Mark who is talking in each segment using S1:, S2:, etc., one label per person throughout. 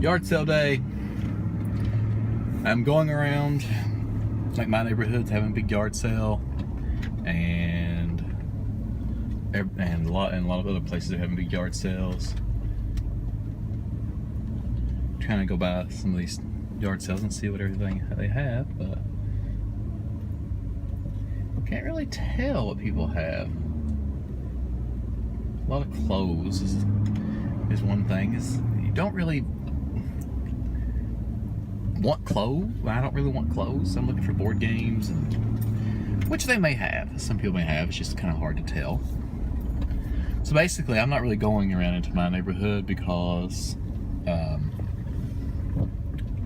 S1: yard sale day. I'm going around, like my neighborhood's having a big yard sale, and a lot of other places are having big yard sales. Trying to go by some of these yard sales and see what everything they have, but can't really tell what people have. A lot of clothes is one thing. Is you don't really want clothes. I don't really want clothes. I'm looking for board games, which they may have. Some people may have. It's just kind of hard to tell. So basically, I'm not really going around into my neighborhood because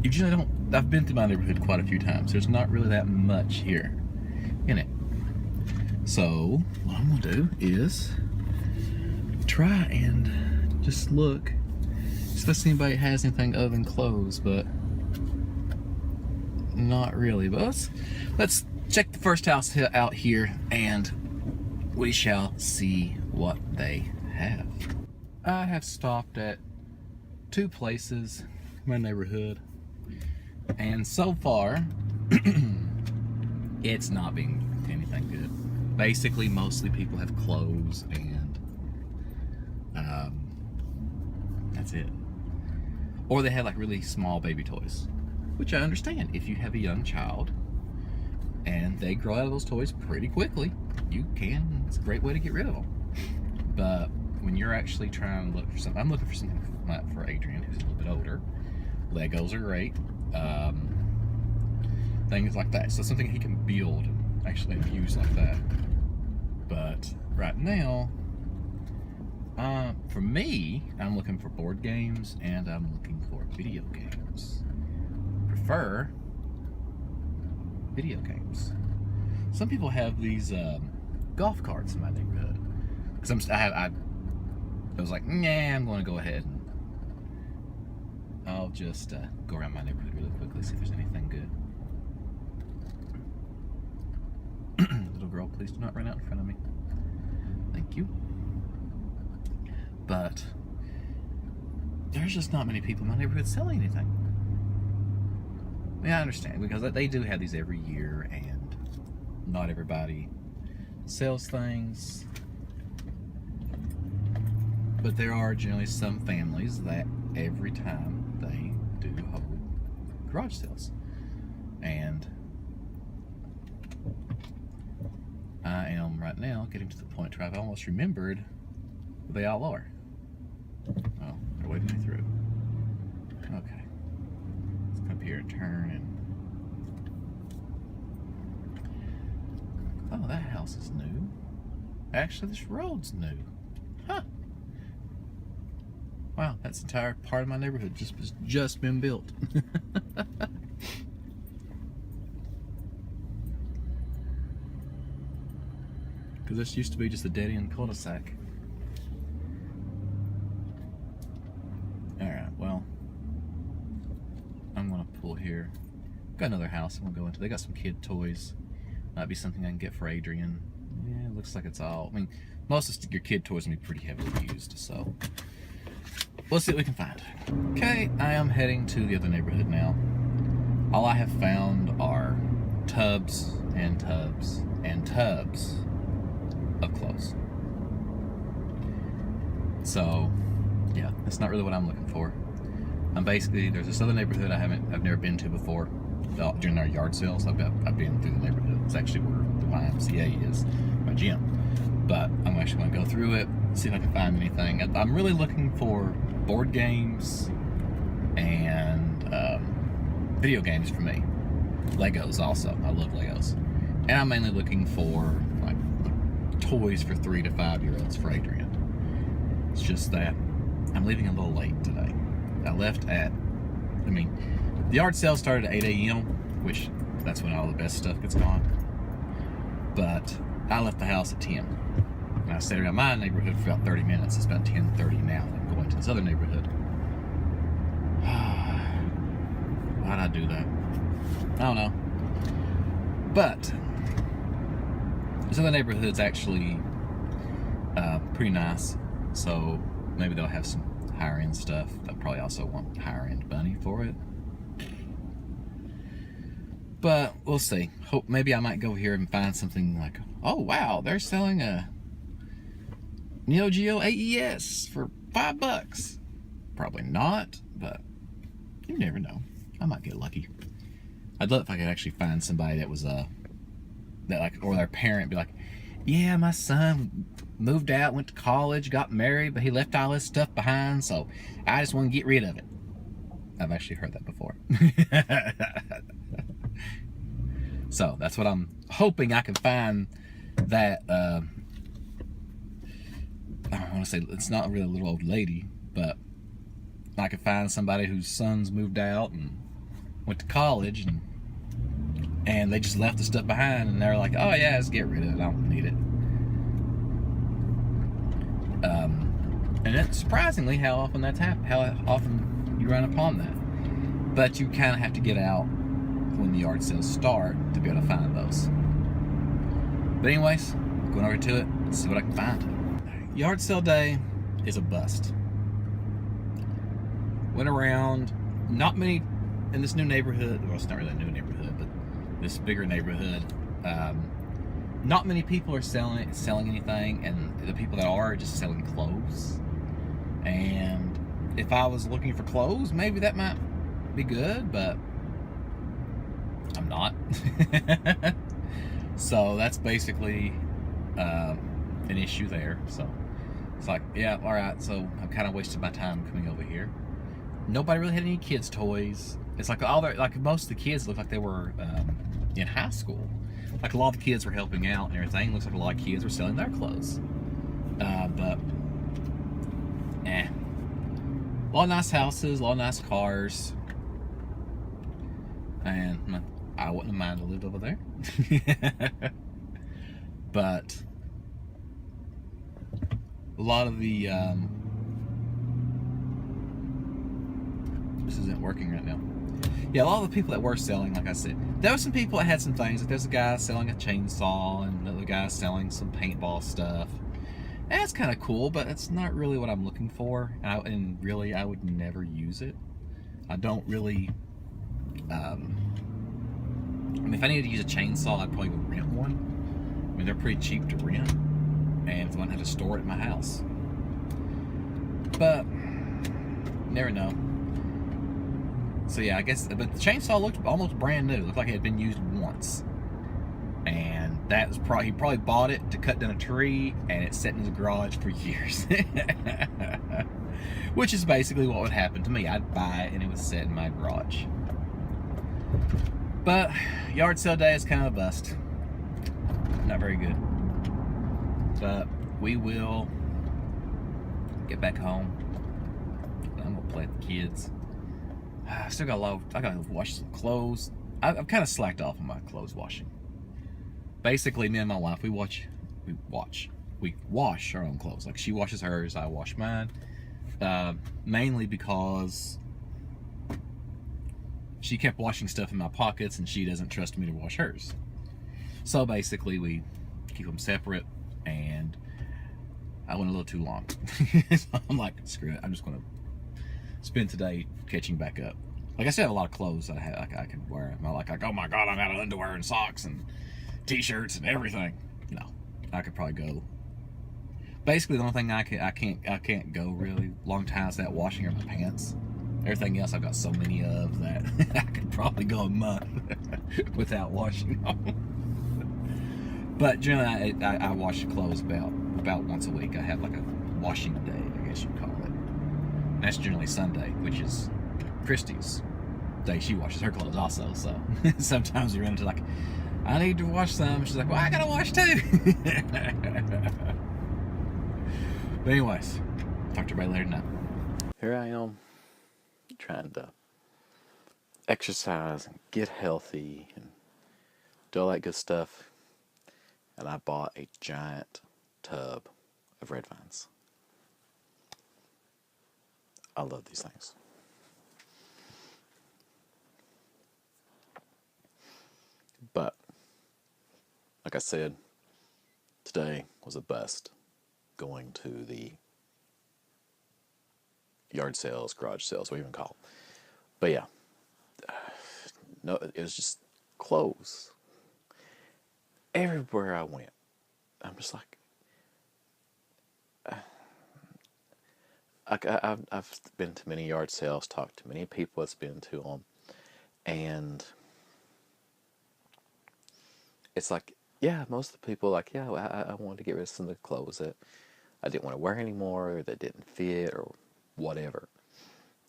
S1: usually I don't. I've been through my neighborhood quite a few times. There's not really that much here in it. So what I'm gonna do is try and just look, see if anybody has anything other than clothes, but not really. But let's check the first house out here, and we shall see what they have. I have stopped at 2 places in my neighborhood, and so far it's not been anything good. Basically, mostly people have clothes, and that's it. Or they have like really small baby toys, which I understand. If you have a young child and they grow out of those toys pretty quickly, you can. It's a great way to get rid of them. But when you're actually trying to look for something, I'm looking for something for Adrian, who's a little bit older. Legos are great. Things like that. So something he can build and actually use like that. But right now, for me, I'm looking for board games and I'm looking for video games. Prefer video games. Some people have these golf carts in my neighborhood. Because I was like, nah, I'm going to go ahead and I'll just go around my neighborhood really quickly, see if there's anything good. Little girl, please do not run out in front of me. Thank you. But there's just not many people in my neighborhood selling anything. I mean, I understand, because they do have these every year, and not everybody sells things. But there are generally some families that every time they do hold garage sales. And I am right now getting to the point where I've almost remembered who they all are. Oh, they're waving me through. Okay. Let's come up here and turn and... Oh, that house is new. Actually, this road's new. Huh. Wow, that's the entire part of my neighborhood just been built. Because this used to be just a dead-end cul-de-sac. Alright, well, I'm going to pull here. Got another house I'm going to go into. They got some kid toys. Might be something I can get for Adrian. Yeah, it looks like it's all... I mean, most of your kid toys will be pretty heavily used, so... We'll see what we can find. Okay, I am heading to the other neighborhood now. All I have found are tubs and tubs and tubs of clothes. So, yeah, that's not really what I'm looking for. I'm basically, there's this other neighborhood I've never been to before. During our yard sales, I've been through the neighborhood. It's actually where the YMCA is, my gym. But I'm actually going to go through it, see if I can find anything. I'm really looking for board games and video games for me. Legos also. I love Legos. And I'm mainly looking for like toys for 3 to 5 year olds for Adrian. It's just that I'm leaving a little late today. I left at, the yard sale started at 8 a.m., which that's when all the best stuff gets gone. But I left the house at 10. And I stayed around my neighborhood for about 30 minutes. It's about 10:30 now, and I'm going to this other neighborhood. Why'd I do that? I don't know. But this other neighborhood's actually pretty nice, so maybe they'll have some higher end stuff. They'll probably also want higher end money for it. But we'll see. Hope maybe I might go here and find something like, oh wow, they're selling a Neo Geo AES for $5. Probably not, but you never know. I might get lucky. I'd love if I could actually find somebody that was that like, or their parent be like, yeah, my son moved out, went to college, got married, but he left all his stuff behind, so I just want to get rid of it. I've actually heard that before. So that's what I'm hoping I can find. That I don't want to say, it's not really a little old lady, but I could find somebody whose sons moved out and went to college, and they just left the stuff behind, and they're like, oh yeah, let's get rid of it, I don't need it. And it's surprisingly how often that's how often you run upon that. But you kind of have to get out when the yard sales start to be able to find those. But anyways, going over to it, let's see what I can find. Yard sale day is a bust. Went around, not many in this new neighborhood. Well, it's not really a new neighborhood, but this bigger neighborhood. Not many people are selling anything, and the people that are just selling clothes. And if I was looking for clothes, maybe that might be good, but I'm not. So that's basically an issue there. So it's like, yeah, all right. So I've kind of wasted my time coming over here. Nobody really had any kids' toys. It's like most of the kids look like they were in high school. Like a lot of the kids were helping out and everything. Looks like a lot of kids were selling their clothes. But a lot of nice houses, a lot of nice cars, and I wouldn't have minded to live over there. But a lot of the this isn't working right now. Yeah, a lot of the people that were selling, like I said, there were some people that had some things. Like there's a guy selling a chainsaw, and another guy selling some paintball stuff. And that's kind of cool, but it's not really what I'm looking for. And really, I would never use it. I don't really. I mean, if I needed to use a chainsaw, I'd probably go rent one. I mean, they're pretty cheap to rent, and if I had to store it in my house. But never know. So yeah, I guess, but the chainsaw looked almost brand new. It looked like it had been used once. And that was he probably bought it to cut down a tree, and it sat in his garage for years. Which is basically what would happen to me. I'd buy it and it would sit in my garage. But yard sale day is kind of a bust. Not very good. But we will get back home. I'm gonna play with the kids. I still got I gotta wash some clothes. I've kind of slacked off on my clothes washing. Basically, me and my wife, we wash our own clothes. Like she washes hers, I wash mine. Mainly because she kept washing stuff in my pockets, and she doesn't trust me to wash hers. So basically, we keep them separate, and I went a little too long. So I'm like, screw it. I'm just gonna spend today catching back up. Like I still have a lot of clothes that I can wear. I'm not like, oh my god, I'm out of underwear and socks and t-shirts and everything. No, I could probably go. Basically, the only thing I can't go really long time is that washing of my pants. Everything else I've got so many of that I could probably go a month without washing them. But generally, I wash clothes about once a week. I have like a washing day, I guess you'd call it. And that's generally Sunday, which is Christy's day. She washes her clothes also, so sometimes we run into like, I need to wash some. She's like, well, I gotta wash too. But anyways, talk to everybody later tonight. Here I am, trying to exercise and get healthy and do all that good stuff. And I bought a giant tub of red vines. I love these things. But, like I said, today was a bust going to the yard sales, garage sales, what you even call them. But yeah, no, it was just clothes everywhere I went. I'm just like, I've been to many yard sales, talked to many people that's been to them, and it's like, yeah, most of the people like, yeah, I wanted to get rid of some of the clothes that I didn't want to wear anymore, or that didn't fit, or whatever.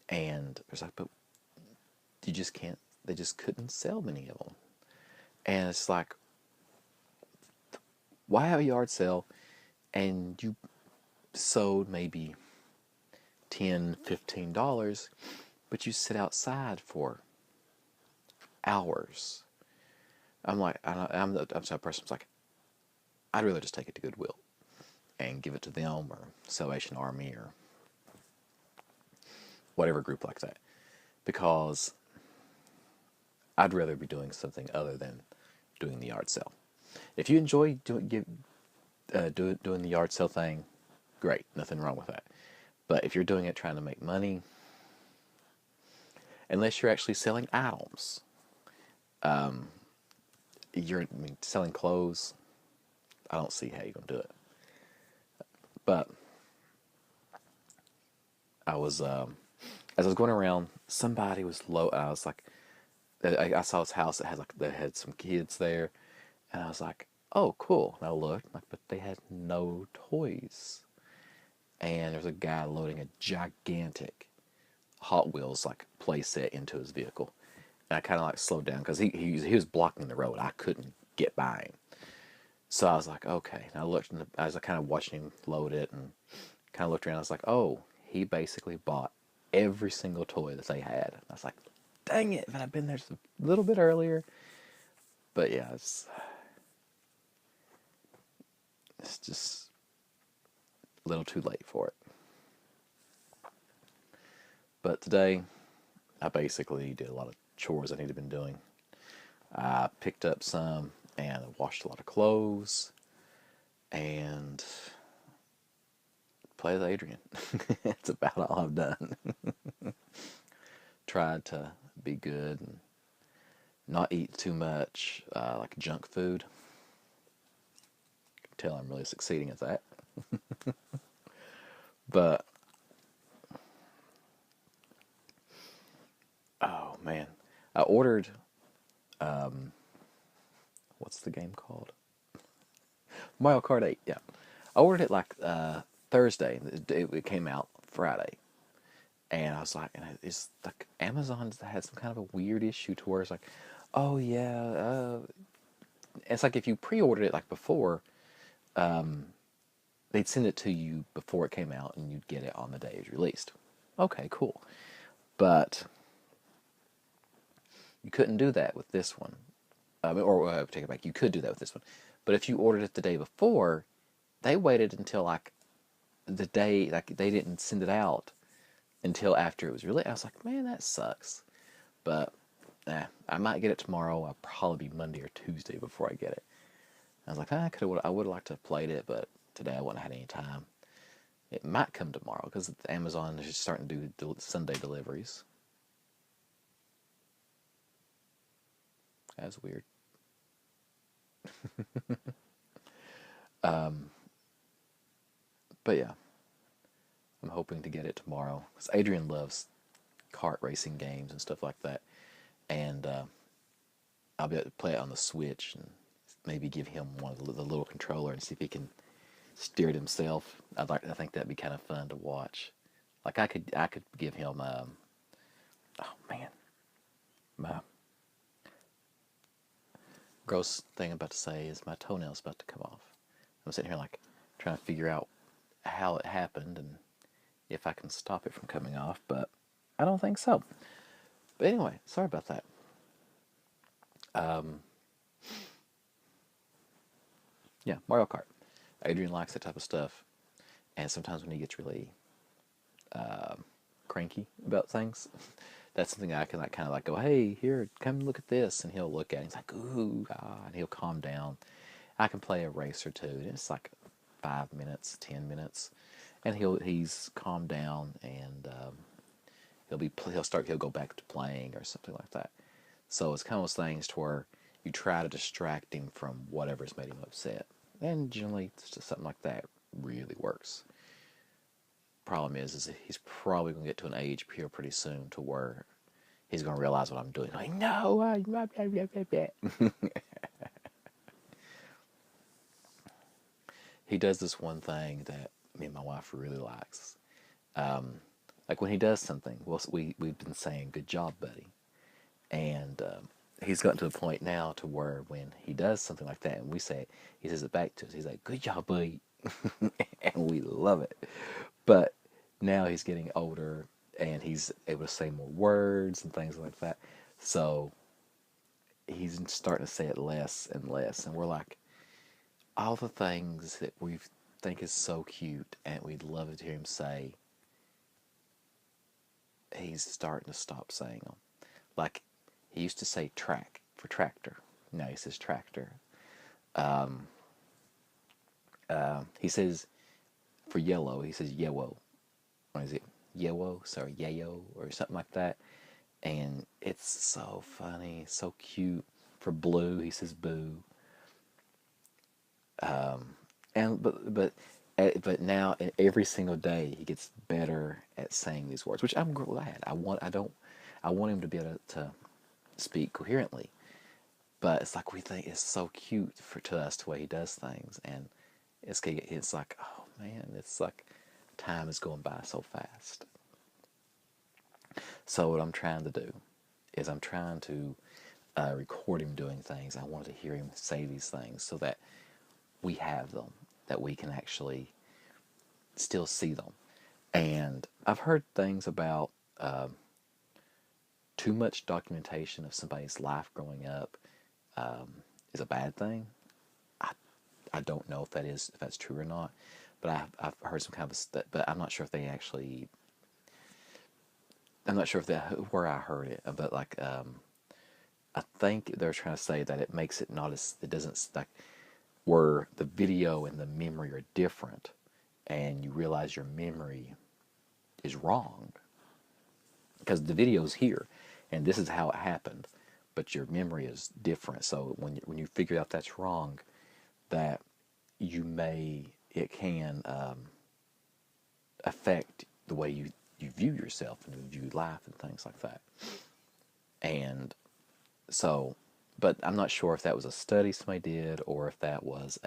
S1: And it's like, but you just can't. They just couldn't sell many of them, and it's like, why have a yard sale, and you sold maybe $10, $15, but you sit outside for hours. I'm like, I'm the type of person who's like, I'd rather just take it to Goodwill and give it to them or Salvation Army or whatever group like that, because I'd rather be doing something other than doing the yard sale. If you enjoy doing the yard sale thing, great, nothing wrong with that. But if you're doing it trying to make money, unless you're actually selling items, selling clothes, I don't see how you're gonna do it. But I was, as I was going around, somebody was low. I was like, I saw this house that had some kids there, and I was like, oh, cool. And I looked, like, but they had no toys. And there's a guy loading a gigantic Hot Wheels like playset into his vehicle, and I kind of like slowed down because he was blocking the road. I couldn't get by him, so I was like, okay. And I looked, I was kind of watching him load it, and kind of looked around. I was like, oh, he basically bought every single toy that they had. I was like, dang it! If I'd been there just a little bit earlier. But yeah, it's just a little too late for it. But today, I basically did a lot of chores I need to been doing. I picked up some and washed a lot of clothes and played with Adrian. That's about all I've done. Tried to be good and not eat too much like junk food. You can tell I'm really succeeding at that. But oh man, I ordered what's the game called? Mario Kart 8. Yeah, I ordered it like Thursday. It came out Friday, and I was like, and it's like Amazon's had some kind of a weird issue to where it's like, oh yeah, it's like if you pre-ordered it like before, they'd send it to you before it came out, and you'd get it on the day it was released. Okay, cool, but you couldn't do that with this one. Take it back. You could do that with this one, but if you ordered it the day before, they waited until like the day, like they didn't send it out until after it was released. I was like, man, that sucks. But I might get it tomorrow. I'll probably be Monday or Tuesday before I get it. I was like, I would have liked to have played it, but today I wouldn't have had any time. It might come tomorrow because Amazon is just starting to do Sunday deliveries. That's weird. But yeah, I'm hoping to get it tomorrow because Adrian loves kart racing games and stuff like that, and I'll be able to play it on the Switch and maybe give him one of the little controller and see if he can steer it himself. I think that'd be kind of fun to watch. Like I could give him oh man, my gross thing I'm about to say is my toenail's about to come off. I'm sitting here like trying to figure out how it happened and if I can stop it from coming off, but I don't think so. But anyway, sorry about that. Yeah, Mario Kart. Adrian likes that type of stuff, and sometimes when he gets really cranky about things, that's something I can like kind of like go, hey, here, come look at this, and he'll look at it. He's like, ooh, and he'll calm down. I can play a race or two, and it's like 5 minutes, 10 minutes, and he's calmed down, and he'll go back to playing or something like that. So it's kind of those things to where you try to distract him from whatever's made him upset, and generally it's just something like that really works. Problem is he's probably gonna get to an age here pretty soon to where he's gonna realize what I'm doing. Like, no, blah, blah, blah, blah, blah. He does this one thing that me and my wife really likes. Like when he does something, we've been saying, "Good job, buddy," and he's gotten to the point now to where when he does something like that, and we say it, he says it back to us. He's like, "Good job, buddy," and we love it. But now he's getting older, and he's able to say more words and things like that. So he's starting to say it less and less, and we're like, all the things that we think is so cute and we'd love to hear him say, he's starting to stop saying them. Like, he used to say track for tractor. Now he says tractor. He says for yellow, he says yellow. What is it? Yellow? Sorry, yayo or something like that. And it's so funny, so cute. For blue, he says boo. And but now every single day he gets better at saying these words, which I'm glad. I want him to be able to speak coherently. But it's like we think it's so cute to us the way he does things, and it's like, oh man, it's like time is going by so fast. So what I'm trying to do is I'm trying to record him doing things. I want to hear him say these things so that we have them, that we can actually still see them. And I've heard things about too much documentation of somebody's life growing up is a bad thing. I don't know if that's true or not, but I've heard some kind of but I'm not sure if they actually. I'm not sure if where I heard it, but like I think they're trying to say that it makes it not as it doesn't like where the video and the memory are different, and you realize your memory is wrong because the video's here, and this is how it happened, but your memory is different. So when you figure out that's wrong, that it can affect the way you view yourself and you view life and things like that. And so, but I'm not sure if that was a study somebody did or if that was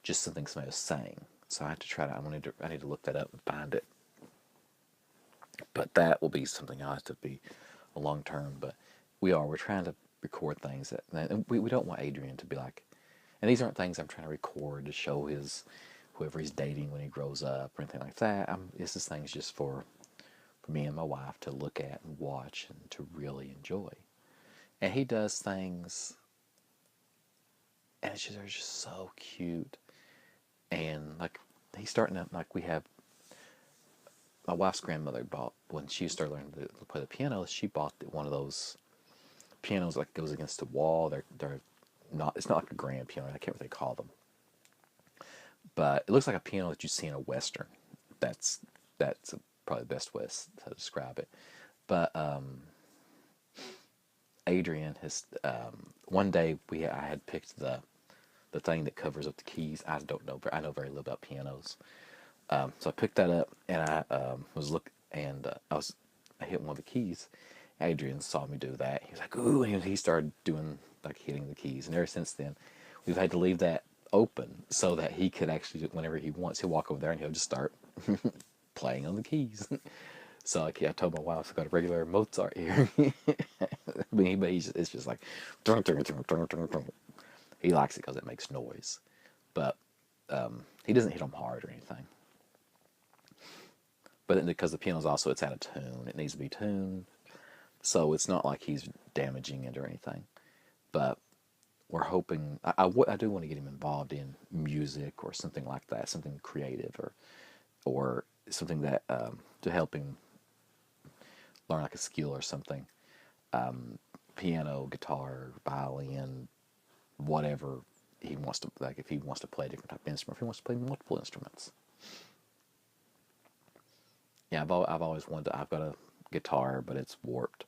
S1: just something somebody was saying. So I have to I need to look that up and find it. But that will be something I'll have to be a long term. But we're trying to record things and we don't want Adrian to be like, and these aren't things I'm trying to record to show whoever he's dating when he grows up or anything like that. This is things just for me and my wife to look at and watch and to really enjoy. And he does things, and they're just so cute. And like he's starting to we have my wife's grandmother bought when she started learning to play the piano. She bought one of those pianos like goes against the wall. They're not. It's not like a grand piano. I can't really call them, but it looks like a piano that you see in a western. That's probably the best way to describe it. But Adrian has one day I had picked the thing that covers up the keys. I don't know, but I know very little about pianos. So I picked that up and I was looking and I hit one of the keys. Adrian saw me do that. He was like, "Ooh!" And he started doing hitting the keys. And ever since then, we've had to leave that open so that he could actually, whenever he wants, he'll walk over there and he'll just start playing on the keys. So I told my wife, I've got a regular Mozart here. But it's just like, dun, dun, dun, dun, dun, dun. He likes it because it makes noise. But he doesn't hit them hard or anything. But because the piano's also, it's out of tune. It needs to be tuned. So it's not like he's damaging it or anything. But we're hoping, I do want to get him involved in music or something like that, something creative or something that to help him learn like a skill or something. Piano, guitar, violin, whatever he wants to, like if he wants to play a different type of instrument, if he wants to play multiple instruments. Yeah, I've always wanted to. I've got a guitar, but it's warped.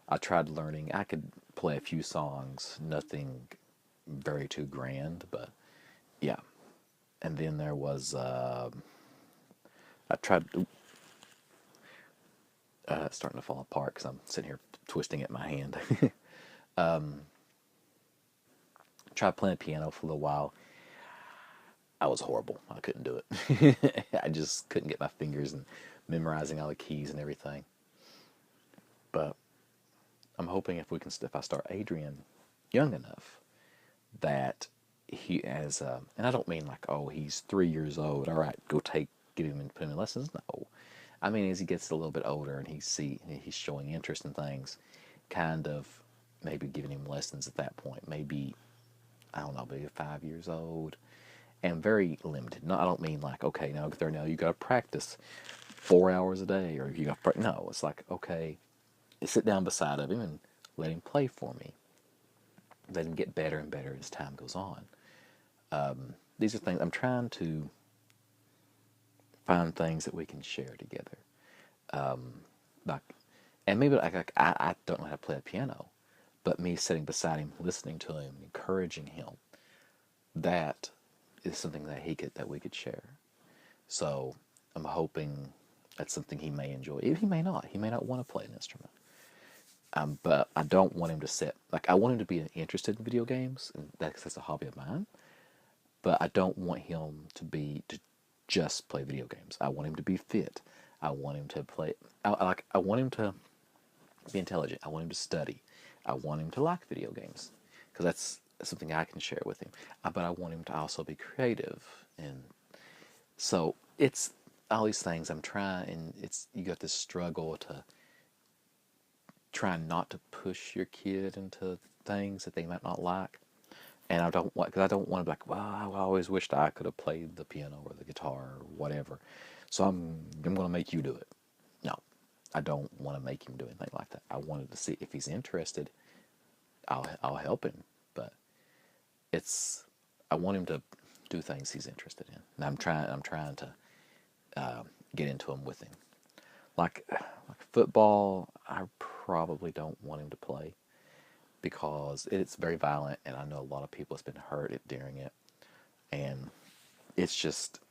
S1: I tried learning. I could play a few songs, nothing very too grand, but yeah. And then there was I tried. It's starting to fall apart because I'm sitting here twisting it in my hand. Tried playing piano for a little while. I was horrible. I couldn't do it. I just couldn't get my fingers and memorizing all the keys and everything. But I'm hoping if I start Adrian young enough that he has, and I don't mean like, oh, he's 3 years old. All right, get him and put him in lessons. No, I mean as he gets a little bit older and he's showing interest in things, kind of maybe giving him lessons at that point. Maybe I don't know, maybe 5 years old, and very limited. No, I don't mean like, okay, now get there now you got to practice 4 hours a day, or you got no. It's like, okay, sit down beside of him and let him play for me. Let him get better and better as time goes on. These are things I'm trying to find things that we can share together. Like, and maybe I don't know how to play a piano, but me sitting beside him, listening to him, encouraging him, that is something that we could share. So I'm hoping that's something he may enjoy. He may not. He may not want to play an instrument. But I don't want him to sit. Like, I want him to be interested in video games, and that's a hobby of mine. But I don't want him to just play video games. I want him to be fit. I want him to play. I want him to be intelligent. I want him to study. I want him to like video games because that's something I can share with him. But I want him to also be creative, and so it's all these things I'm trying. And you got this struggle to try not to push your kid into things that they might not like. And because I don't want to be like, well, I always wished I could have played the piano or the guitar or whatever. So I'm going to make you do it. No, I don't want to make him do anything like that. I wanted to see if he's interested. I'll help him, but I want him to do things he's interested in, and I'm trying to get into him with him. Like football, I probably don't want him to play because it's very violent, and I know a lot of people has been hurt during it, and it's just,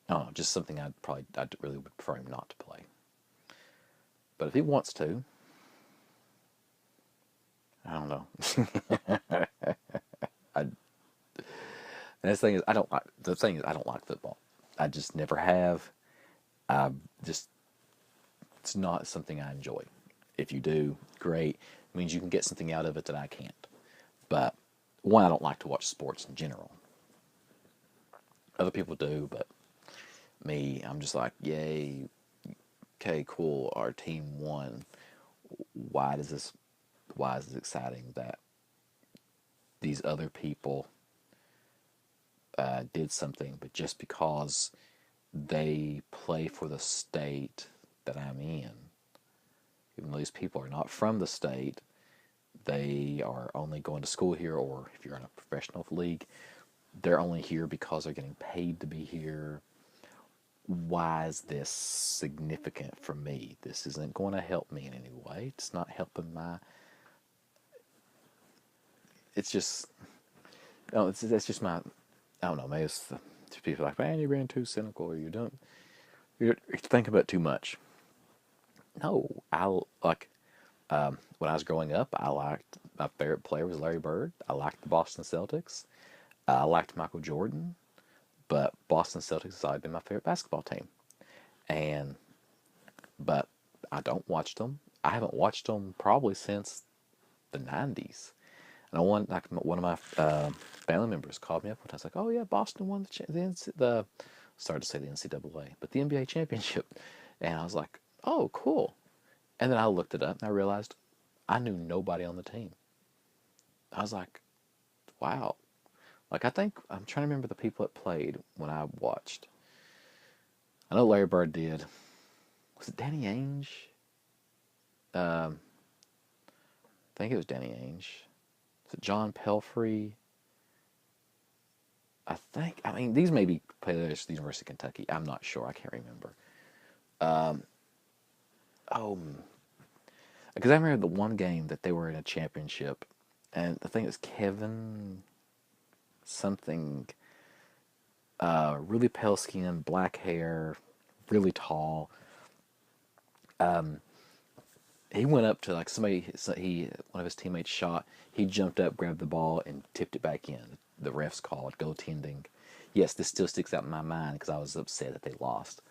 S1: I don't know, just something I really would prefer him not to play. But if he wants to, I don't know. And the thing is I don't like football. I just never have. I just It's not something I enjoy. If you do, great. It means you can get something out of it that I can't. But one, I don't like to watch sports in general. Other people do, but me, I'm just like, yay, okay, cool, our team won. Why is this exciting that these other people did something, but just because they play for the state that I'm in, even though these people are not from the state, they are only going to school here, or if you're in a professional league, they're only here because they're getting paid to be here. Why is this significant for me? This isn't going to help me in any way. It's not helping it's just, no, that's just my, I don't know, maybe it's people are like, man, you're being too cynical, or you're thinking about it too much. No, when I was growing up, my favorite player was Larry Bird. I liked the Boston Celtics. I liked Michael Jordan, but Boston Celtics has always been my favorite basketball team. And but I don't watch them. I haven't watched them probably since the '90s. And one of my family members called me up one time. I was like, "Oh yeah, Boston won the started to say the NCAA, but the NBA championship." And I was like, "Oh, cool." And then I looked it up and I realized I knew nobody on the team. I was like, "Wow." Like, I think I'm trying to remember the people that played when I watched. I know Larry Bird did. Was it Danny Ainge? I think it was Danny Ainge. Was it John Pelfrey? I mean, these may be players at the University of Kentucky. I'm not sure. I can't remember. Oh, because I remember the one game that they were in a championship, and I think it's Kevin something, really pale skin, black hair, really tall. He went up to like somebody. One of his teammates shot. He jumped up, grabbed the ball, and tipped it back in. The refs called goaltending. Yes, this still sticks out in my mind because I was upset that they lost.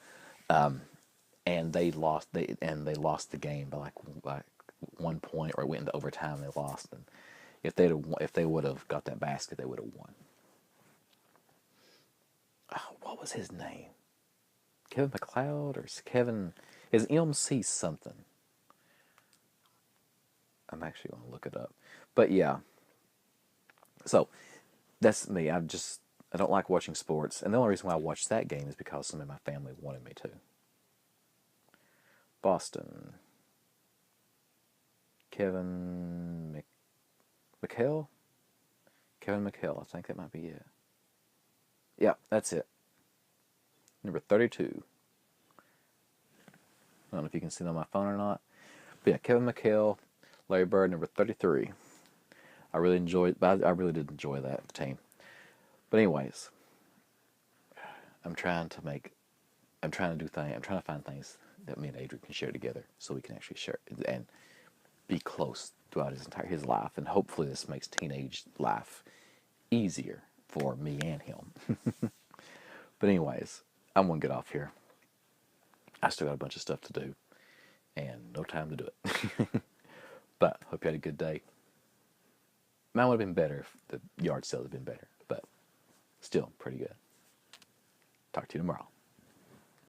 S1: And they lost. They lost the game by like 1 point, or it went into overtime. They lost, and if they would have got that basket, they would have won. Oh, what was his name? Kevin McLeod or Kevin? Is MC something? I'm actually going to look it up. But yeah. So that's me. I don't like watching sports, and the only reason why I watched that game is because some of my family wanted me to. Boston. Kevin McHale? Kevin McHale, I think that might be it. Yeah, that's it. Number 32. I don't know if you can see it on my phone or not. But yeah, Kevin McHale, Larry Bird, number 33. I really did enjoy that team. But anyways, I'm trying to find things that me and Adrian can share together so we can actually share and be close throughout his life, and hopefully this makes teenage life easier for me and him. But anyways, I'm gonna get off here. I still got a bunch of stuff to do and no time to do it. But hope you had a good day. Mine would have been better if the yard sale had been better, but still pretty good. Talk to you tomorrow.